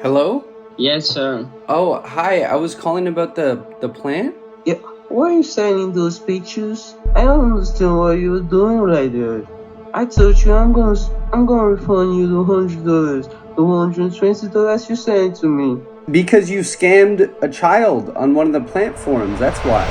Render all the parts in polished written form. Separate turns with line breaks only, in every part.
Hello?
Yes, sir.
Oh, hi. I was calling about the plant.
Yeah, why are you sending those pictures? I don't understand what you're doing right there. I told you I'm gonna refund you the $100, the $120 you sent to me.
Because you scammed a child on one of the plant forums, that's why.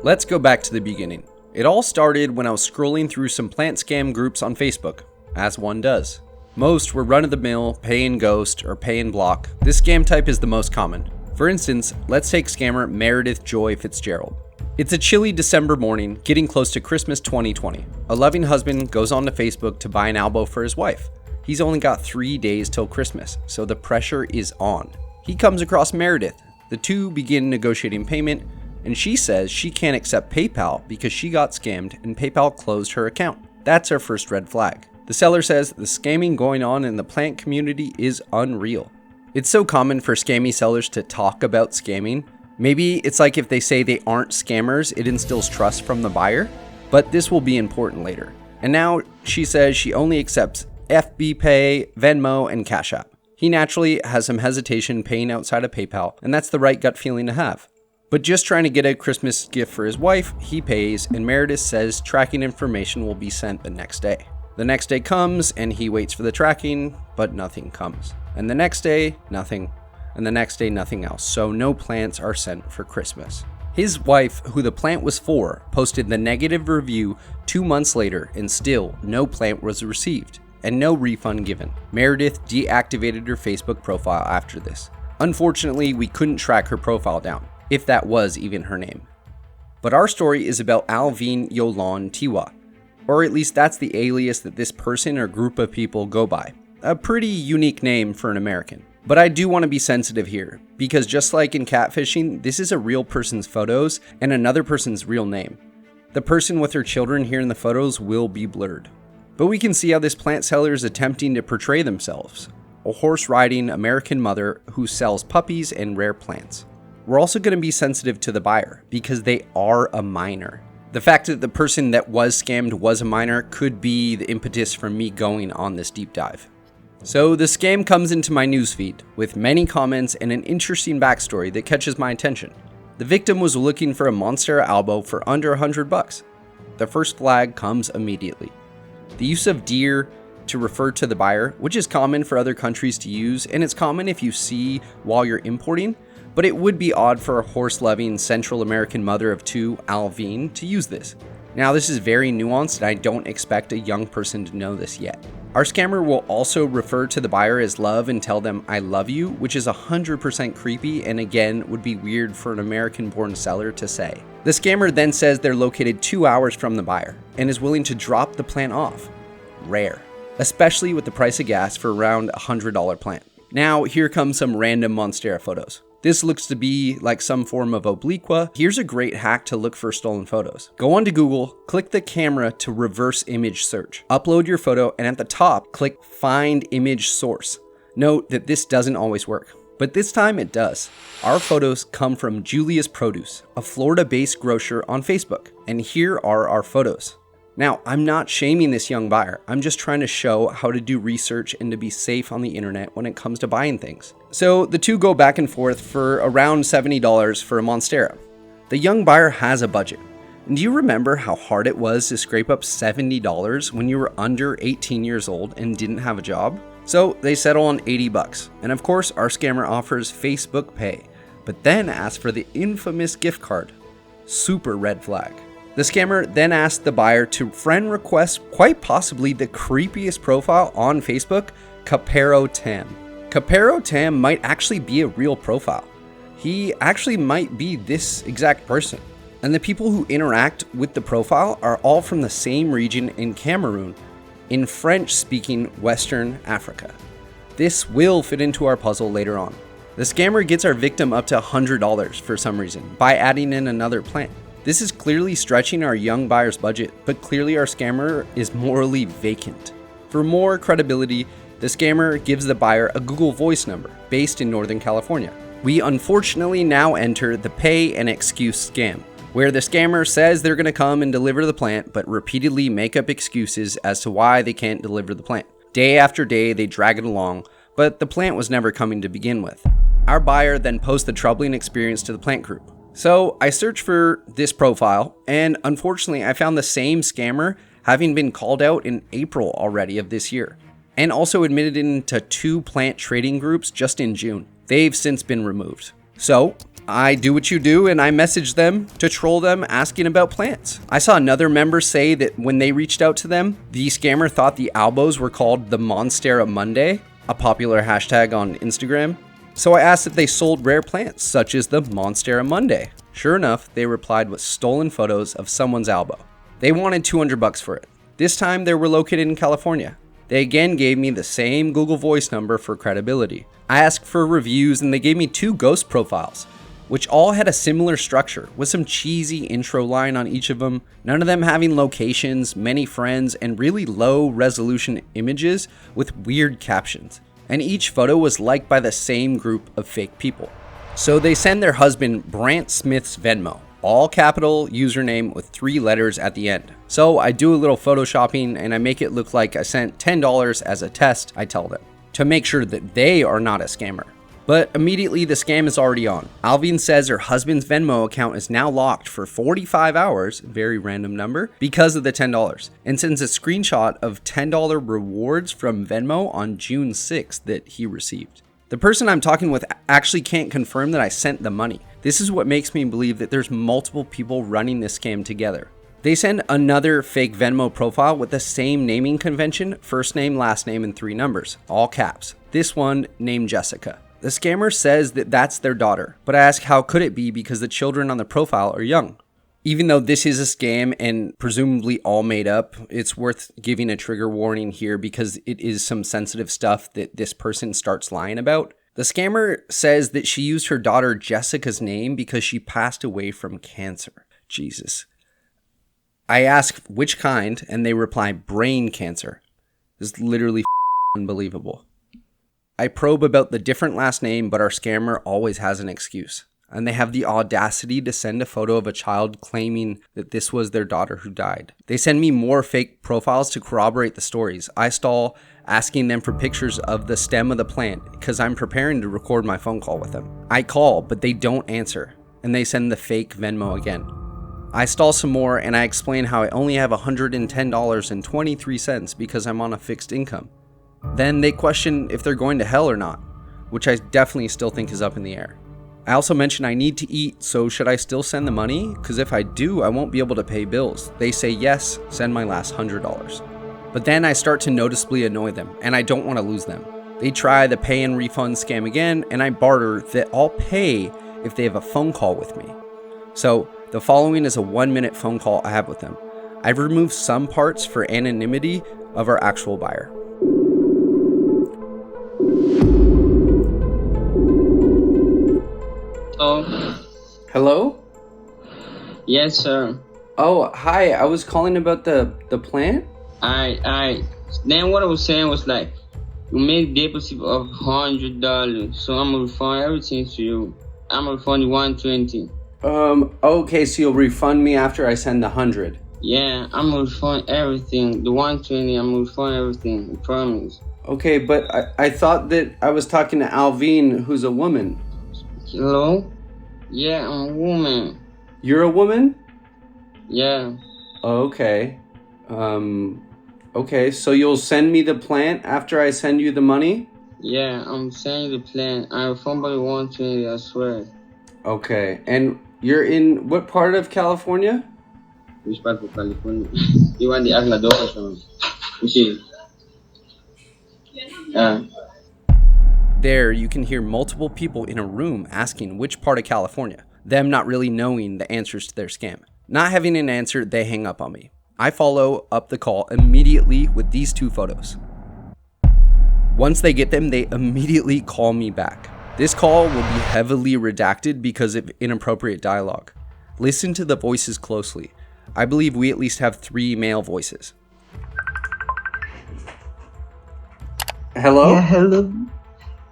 Let's go back to the beginning. It all started when I was scrolling through some plant scam groups on Facebook, as one does. Most were run-of-the-mill, pay and ghost, or pay and block. This scam type is the most common. For instance, let's take scammer Meredith Joy Fitzgerald. It's a chilly December morning, getting close to Christmas 2020. A loving husband goes onto Facebook to buy an ALBO for his wife. He's only got 3 days till Christmas, so the pressure is on. He comes across Meredith. The two begin negotiating payment, and she says she can't accept PayPal because she got scammed and PayPal closed her account. That's our first red flag. The seller says the scamming going on in the plant community is unreal. It's so common for scammy sellers to talk about scamming. Maybe it's like if they say they aren't scammers, it instills trust from the buyer, but this will be important later. And now she says she only accepts FB Pay, Venmo, and Cash App. He naturally has some hesitation paying outside of PayPal, and that's the right gut feeling to have. But just trying to get a Christmas gift for his wife, he pays, and Meredith says tracking information will be sent the next day. The next day comes, and he waits for the tracking, but nothing comes. And the next day, nothing. And the next day, nothing else. So no plants are sent for Christmas. His wife, who the plant was for, posted the negative review 2 months later, and still no plant was received, and no refund given. Meredith deactivated her Facebook profile after this. Unfortunately, we couldn't track her profile down, if that was even her name. But our story is about Alvine Yollande, or at least that's the alias that this person or group of people go by. A pretty unique name for an American. But I do want to be sensitive here, because just like in catfishing, this is a real person's photos and another person's real name. The person with her children here in the photos will be blurred. But we can see how this plant seller is attempting to portray themselves, a horse-riding American mother who sells puppies and rare plants. We're also going to be sensitive to the buyer, because they are a minor. The fact that the person that was scammed was a minor could be the impetus for me going on this deep dive. So the scam comes into my newsfeed with many comments and an interesting backstory that catches my attention. The victim was looking for a MONSTERA ALBO for under $100. The first flag comes immediately. The use of deer to refer to the buyer, which is common for other countries to use, and it's common if you see while you're importing, but it would be odd for a horse-loving Central American mother of two, Alvine, to use this. Now, this is very nuanced, and I don't expect a young person to know this yet. Our scammer will also refer to the buyer as love and tell them, "I love you," which is 100% creepy, and again, would be weird for an American-born seller to say. The scammer then says they're located 2 hours from the buyer, and is willing to drop the plant off. Rare. Especially with the price of gas for around a $100 plant. Now, here comes some random Monstera photos. This looks to be like some form of obliqua. Here's a great hack to look for stolen photos. Go onto Google, click the camera to reverse image search. Upload your photo, and at the top, click Find Image Source. Note that this doesn't always work, but this time it does. Our photos come from Julia's Produce, a Florida-based grocer on Facebook, and here are our photos. Now, I'm not shaming this young buyer. I'm just trying to show how to do research and to be safe on the internet when it comes to buying things. So the two go back and forth for around $70 for a MONSTERA. The young buyer has a budget. And do you remember how hard it was to scrape up $70 when you were under 18 years old and didn't have a job? So they settle on $80. And of course, our scammer offers Facebook Pay, but then asks for the infamous gift card. Super red flag. The scammer then asked the buyer to friend request quite possibly the creepiest profile on Facebook, Capero Tam. Capero Tam might actually be a real profile. He actually might be this exact person. And the people who interact with the profile are all from the same region in Cameroon, in French-speaking Western Africa. This will fit into our puzzle later on. The scammer gets our victim up to $100 for some reason by adding in another plant. This is clearly stretching our young buyer's budget, but clearly our scammer is morally vacant. For more credibility, the scammer gives the buyer a Google Voice number based in Northern California. We unfortunately now enter the pay and excuse scam, where the scammer says they're going to come and deliver the plant, but repeatedly make up excuses as to why they can't deliver the plant. Day after day, they drag it along, but the plant was never coming to begin with. Our buyer then posts the troubling experience to the plant group. So I searched for this profile, and unfortunately I found the same scammer having been called out in April already of this year, and also admitted into 2 plant trading groups just in June. They've since been removed. So I do what you do, and I messaged them to troll them asking about plants. I saw another member say that when they reached out to them, the scammer thought the ALBOs were called the MONSTERA Monday, a popular hashtag on Instagram. So I asked if they sold rare plants, such as the MONSTERA Monday. Sure enough, they replied with stolen photos of someone's ALBO. They wanted $200 for it. This time they were located in California. They again gave me the same Google Voice number for credibility. I asked for reviews and they gave me 2 ghost profiles, which all had a similar structure with some cheesy intro line on each of them, none of them having locations, many friends, and really low resolution images with weird captions. And each photo was liked by the same group of fake people. So they send their husband Brant Smith's Venmo, all capital username with 3 letters at the end. So I do a little photoshopping and I make it look like I sent $10 as a test, I tell them, to make sure that they are not a scammer. But immediately the scam is already on. Alvine says her husband's Venmo account is now locked for 45 hours, very random number, because of the $10, and sends a screenshot of $10 rewards from Venmo on June 6th that he received. The person I'm talking with actually can't confirm that I sent the money. This is what makes me believe that there's multiple people running this scam together. They send another fake Venmo profile with the same naming convention, first name, last name, and 3 numbers, all caps. This one named Jessica. The scammer says that that's their daughter, but I ask how could it be because the children on the profile are young. Even though this is a scam and presumably all made up, it's worth giving a trigger warning here because it is some sensitive stuff that this person starts lying about. The scammer says that she used her daughter Jessica's name because she passed away from cancer. Jesus. I ask which kind, and they reply brain cancer. This is literally unbelievable. I probe about the different last name, but our scammer always has an excuse. And they have the audacity to send a photo of a child claiming that this was their daughter who died. They send me more fake profiles to corroborate the stories. I stall asking them for pictures of the stem of the plant because I'm preparing to record my phone call with them. I call, but they don't answer, and they send the fake Venmo again. I stall some more and I explain how I only have $110.23 because I'm on a fixed income. Then they question if they're going to hell or not, which I definitely still think is up in the air. I also mention I need to eat, so should I still send the money? Because if I do, I won't be able to pay bills. They say yes, send my last $100. But then I start to noticeably annoy them, and I don't want to lose them. They try the pay and refund scam again, and I barter that I'll pay if they have a phone call with me. So the following is a 1-minute phone call I have with them. I've removed some parts for anonymity of our actual buyer. Hello?
Yes, sir.
Oh, hi. I was calling about the plant.
I. Then what I was saying was like, you made deposit of $100, so I'm gonna refund everything to you. I'm gonna refund you $120.
Okay, so you'll refund me after I send the 100.
Yeah, I'm gonna refund everything. The $120, I'm gonna refund everything. I promise.
Okay, but I thought that I was talking to Alvine, who's a woman.
Hello? Yeah, I'm a woman.
You're a woman?
Yeah.
Okay. Okay, so you'll send me the plant after I send you the money?
Yeah, I'm sending the plan. I refund by the $120, I swear.
Okay, and you're in what part of California?
Which part of California? You want the Aglador? Which is?
There, you can hear multiple people in a room asking which part of California, them not really knowing the answers to their scam. Not having an answer, they hang up on me. I follow up the call immediately with these 2 photos. Once they get them, they immediately call me back. This call will be heavily redacted because of inappropriate dialogue. Listen to the voices closely. I believe we at least have 3 male voices. Hello?
Yeah, hello.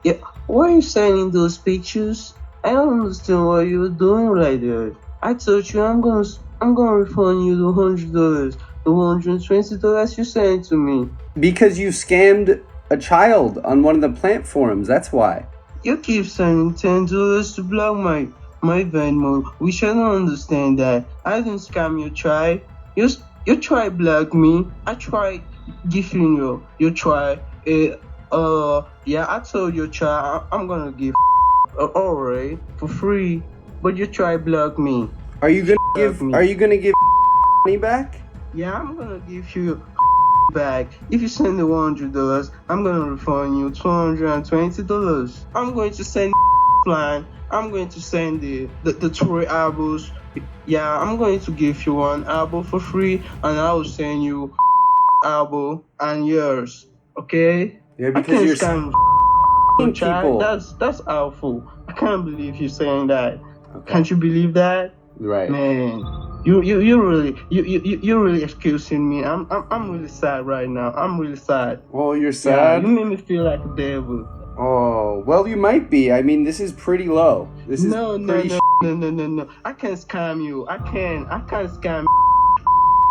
Yeah, why are you sending those pictures? I don't understand what you're doing right there. I told you I'm gonna refund you the $100. the $120 you sent to me.
Because you scammed a child on one of the plant forums, that's why.
You keep sending $10 to block my Venmo, which I don't understand that. I didn't scam you, try. You try block me. I try giving you try. Yeah, I told you try. I'm gonna give alright for free, but you try block me.
Are you gonna give money back?
Yeah, I'm gonna give you back. If you send the $100, I'm gonna refund you $220. I'm going to send plan. I'm going to send the 3 albums. Yeah, I'm going to give you 1 album for free, and I will send you album and yours. Okay?
Yeah, because you're scamming people.
That's awful. I can't believe you saying that.
Okay.
Can't you believe that?
Right.
Man, you really excusing me. I'm really sad right now. I'm really sad.
Oh, you're sad?
Yeah, you made me feel like a devil.
Oh, well, you might be. I mean, this is pretty low. This is
No. I can't scam you. I can't scam you.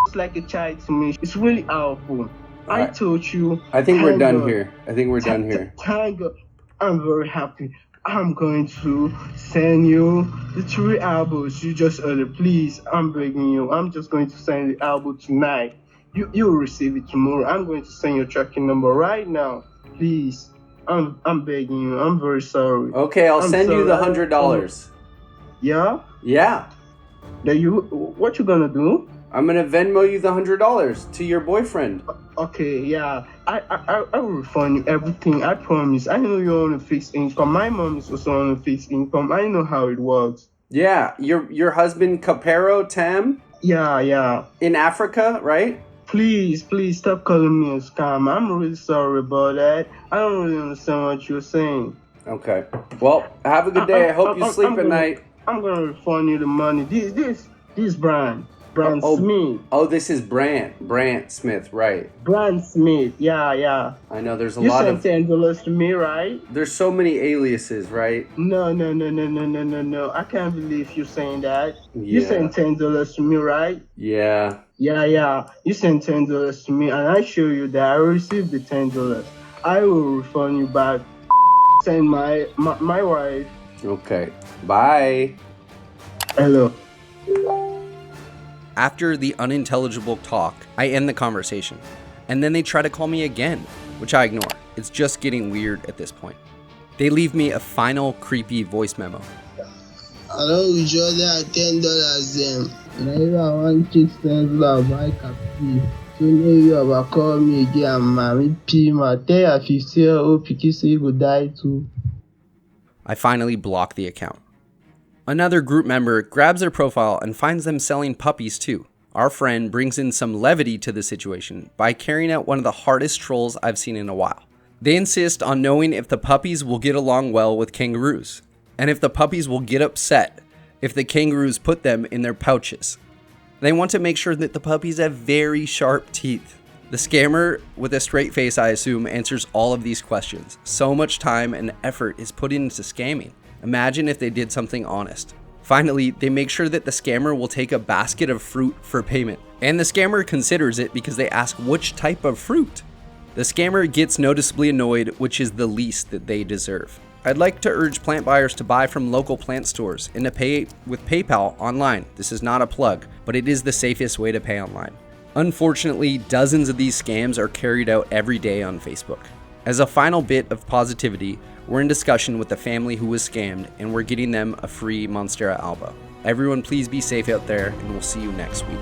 It's like a child to me. It's really awful. I told you.
I think we're done here.
Thank God. I'm very happy. I'm going to send you the 3 albums you just ordered. Please, I'm begging you. I'm just going to send the album tonight. You'll receive it tomorrow. I'm going to send your tracking number right now. Please. I'm begging you. I'm very sorry.
Okay, I'll send you the $100.
Yeah?
Yeah.
What you gonna do?
I'm gonna Venmo you the $100 to your boyfriend.
Okay, yeah. I will refund you everything. I promise. I know you're on a fixed income. My mom is also on a fixed income. I know how it works.
Yeah, your husband Capero Tam?
Yeah.
In Africa, right?
Please stop calling me a scam. I'm really sorry about that. I don't really understand what you're saying.
Okay. Well, have a good day. I hope you sleep at night.
I'm gonna refund you the money. This brand Smith.
Oh, this is Brant Smith, right?
Brand Smith. Yeah.
I know there's a lot of.
You sent $10 to me, right?
There's so many aliases, right?
No. I can't believe you saying that.
Yeah.
You sent $10 to me, right?
Yeah.
Yeah. You sent $10 to me, and I show you that I received the $10. I will refund you back. Send my wife.
Okay. Bye.
Hello.
After the unintelligible talk, I end the conversation, and then they try to call me again, which I ignore. It's just getting weird at this point. They leave me a final creepy voice memo.
I don't usually at $10 them. Now I want $6 buy coffee. So now you have call me again, mommy Pima. Tell a 50-year-old picky say you go die too.
I finally block the account. Another group member grabs their profile and finds them selling puppies too. Our friend brings in some levity to the situation by carrying out one of the hardest trolls I've seen in a while. They insist on knowing if the puppies will get along well with kangaroos, and if the puppies will get upset if the kangaroos put them in their pouches. They want to make sure that the puppies have very sharp teeth. The scammer, with a straight face I assume, answers all of these questions. So much time and effort is put into scamming. Imagine if they did something honest. Finally, they make sure that the scammer will take a basket of fruit for payment. And the scammer considers it because they ask which type of fruit. The scammer gets noticeably annoyed, which is the least that they deserve. I'd like to urge plant buyers to buy from local plant stores and to pay with PayPal online. This is not a plug, but it is the safest way to pay online. Unfortunately, dozens of these scams are carried out every day on Facebook. As a final bit of positivity, we're in discussion with the family who was scammed, and we're getting them a free MONSTERA ALBO. Everyone please be safe out there, and we'll see you next week.